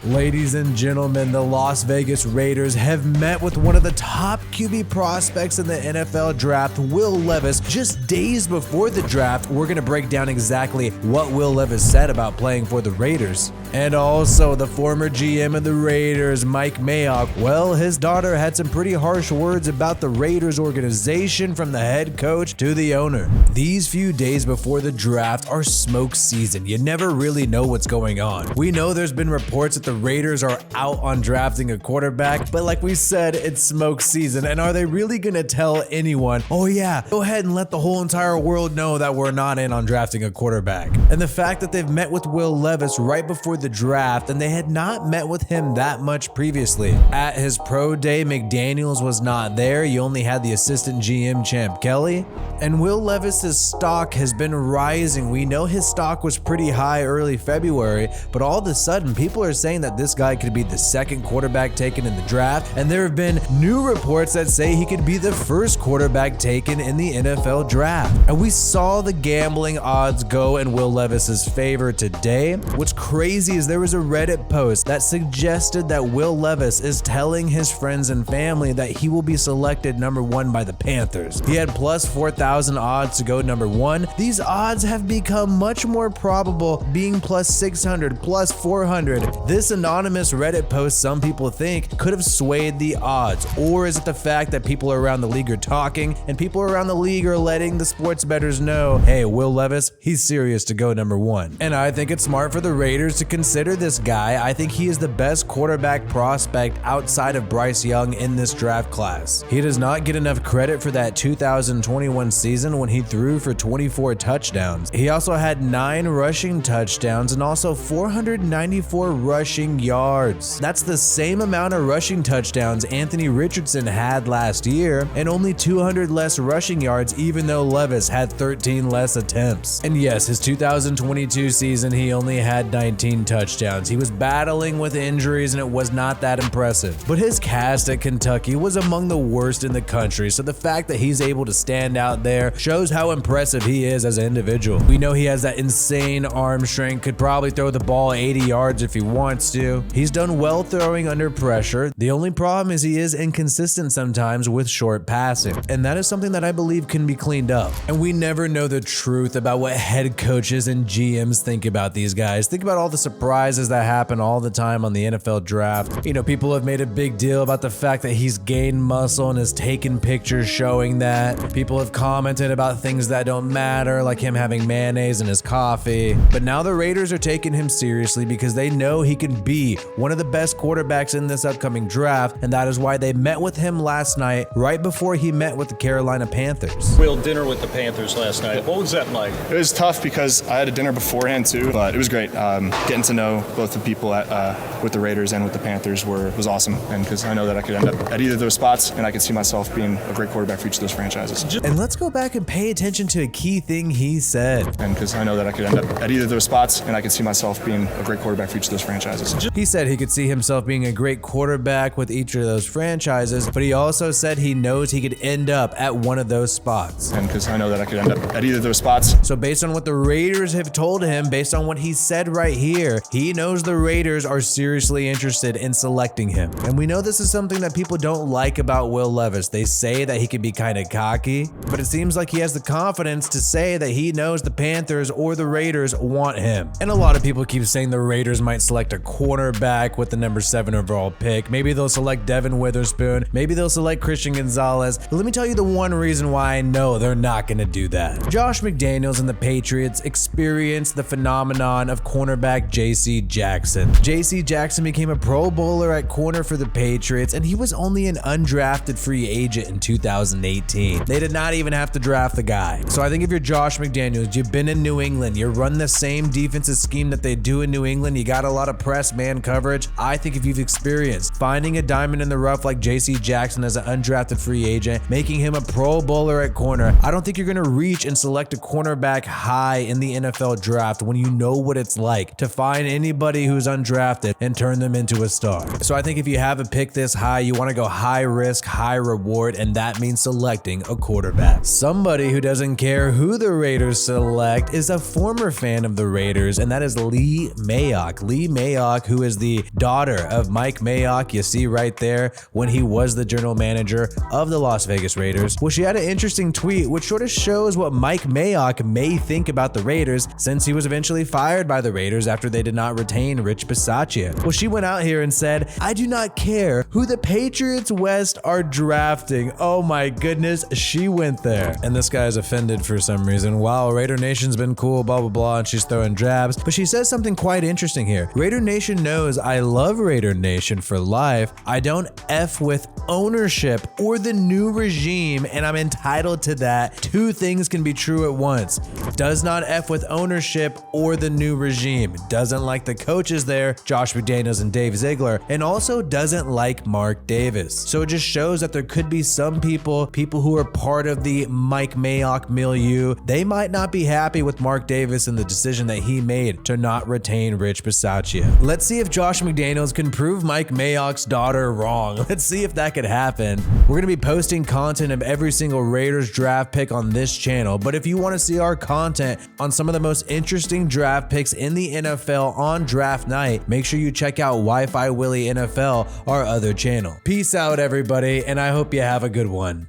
Ladies and gentlemen, the Las Vegas Raiders have met with one of the top QB prospects in the NFL draft, Will Levis, just days before the draft. We're going to break down exactly what Will Levis said about playing for the Raiders. And also, the former GM of the Raiders, Mike Mayock, well, his daughter had some pretty harsh words about the Raiders organization, from the head coach to the owner. These few days before the draft are smoke season. You never really know what's going on. We know there's been reports that the Raiders are out on drafting a quarterback, but like we said, it's smoke season. And are they really going to tell anyone, oh yeah, go ahead and let the whole entire world know that we're not in on drafting a quarterback? And the fact that they've met with Will Levis right before the draft, and they had not met with him that much previously. At his pro day, McDaniels was not there. You only had the assistant GM, Champ Kelly. And Will Levis's stock has been rising. We know his stock was pretty high early February, but all of a sudden, people are saying that this guy could be the second quarterback taken in the draft, and there have been new reports that say he could be the first quarterback taken in the NFL draft. And we saw the gambling odds go in Will Levis's favor today. What's crazy is there was a Reddit post that suggested that Will Levis is telling his friends and family that he will be selected number 1 by the Panthers. He had plus 4,000 odds to go number 1. These odds have become much more probable, being plus 600, plus 400. This anonymous Reddit post, some people think, could have swayed the odds. Or is it the fact that people around the league are talking, and people around the league are letting the sports bettors know, hey, Will Levis, he's serious to go number 1. And I think it's smart for the Raiders to consider this guy. I think he is the best quarterback prospect outside of Bryce Young in this draft class. He does not get enough credit for that 2021 season when he threw for 24 touchdowns. He also had 9 rushing touchdowns and also 494 rushing yards. That's the same amount of rushing touchdowns Anthony Richardson had last year, and only 200 less rushing yards, even though Levis had 13 less attempts. And yes, his 2022 season, he only had 19 touchdowns. He was battling with injuries and it was not that impressive. But his cast at Kentucky was among the worst in the country, so the fact that he's able to stand out there shows how impressive he is as an individual. We know he has that insane arm strength, could probably throw the ball 80 yards if he wants to. He's done well throwing under pressure. The only problem is he is inconsistent sometimes with short passing, and that is something that I believe can be cleaned up. And we never know the truth about what head coaches and GMs think about these guys. Think about all the surprises that happen all the time on the NFL draft. You know, people have made a big deal about the fact that he's gained muscle and has taken pictures showing that. People have commented about things that don't matter, like him having mayonnaise in his coffee. But now the Raiders are taking him seriously because they know he can be one of the best quarterbacks in this upcoming draft, and that is why they met with him last night, right before he met with the Carolina Panthers. Will, dinner with the Panthers last night. What was that like? It was tough because I had a dinner beforehand too, but it was great. Getting to know both the people with the Raiders and with the Panthers was awesome, and because I know that I could end up at either of those spots, and I could see myself being a great quarterback for each of those franchises. And let's go back and pay attention to a key thing he said. And because I know that I could end up at either of those spots, and I could see myself being a great quarterback for each of those franchises. He said he could see himself being a great quarterback with each of those franchises, but he also said he knows he could end up at one of those spots. And because I know that I could end up at either of those spots. So based on what the Raiders have told him, based on what he said right here, he knows the Raiders are seriously interested in selecting him. And we know this is something that people don't like about Will Levis. They say that he can be kind of cocky, but it seems like he has the confidence to say that he knows the Panthers or the Raiders want him. And a lot of people keep saying the Raiders might select a cornerback with the number 7 overall pick. Maybe they'll select Devin Witherspoon. Maybe they'll select Christian Gonzalez. But let me tell you the one reason why I know they're not going to do that. Josh McDaniels and the Patriots experienced the phenomenon of cornerback J.C. Jackson. J.C. Jackson became a Pro Bowler at corner for the Patriots, and he was only an undrafted free agent in 2018. They did not even have to draft the guy. So I think if you're Josh McDaniels, you've been in New England, you run the same defensive scheme that they do in New England, you got a lot of press man coverage. I think if you've experienced finding a diamond in the rough like J.C. Jackson as an undrafted free agent, making him a Pro Bowler at corner, I don't think you're going to reach and select a cornerback high in the NFL draft when you know what it's like to find anybody who's undrafted and turn them into a star. So I think if you have a pick this high, you want to go high risk, high reward, and that means selecting a quarterback. Somebody who doesn't care who the Raiders select is a former fan of the Raiders, and that is Lee Mayock. Lee Mayock Mayock, who is the daughter of Mike Mayock, you see right there, when he was the general manager of the Las Vegas Raiders. Well, she had an interesting tweet which sort of shows what Mike Mayock may think about the Raiders, since he was eventually fired by the Raiders after they did not retain Rich Bisaccia. Well, she went out here and said, "I do not care who the Patriots West are drafting." Oh my goodness, she went there. And this guy is offended for some reason. Wow, Raider Nation's been cool, blah, blah, blah, and she's throwing jabs. But she says something quite interesting here. Raider Nation knows I love Raider Nation for life. I don't F with ownership or the new regime, and I'm entitled to that. Two things can be true at once. Does not F with ownership or the new regime. Doesn't like the coaches there, Josh McDaniels and Dave Ziegler, and also doesn't like Mark Davis. So it just shows that there could be some people who are part of the Mike Mayock milieu. They might not be happy with Mark Davis and the decision that he made to not retain Rich Bisaccia. Let's see if Josh McDaniels can prove Mike Mayock's daughter wrong. Let's see if that could happen. We're going to be posting content of every single Raiders draft pick on this channel, but if you want to see our content on some of the most interesting draft picks in the NFL on draft night, make sure you check out WiFiWillie NFL, our other channel. Peace out, everybody, and I hope you have a good one.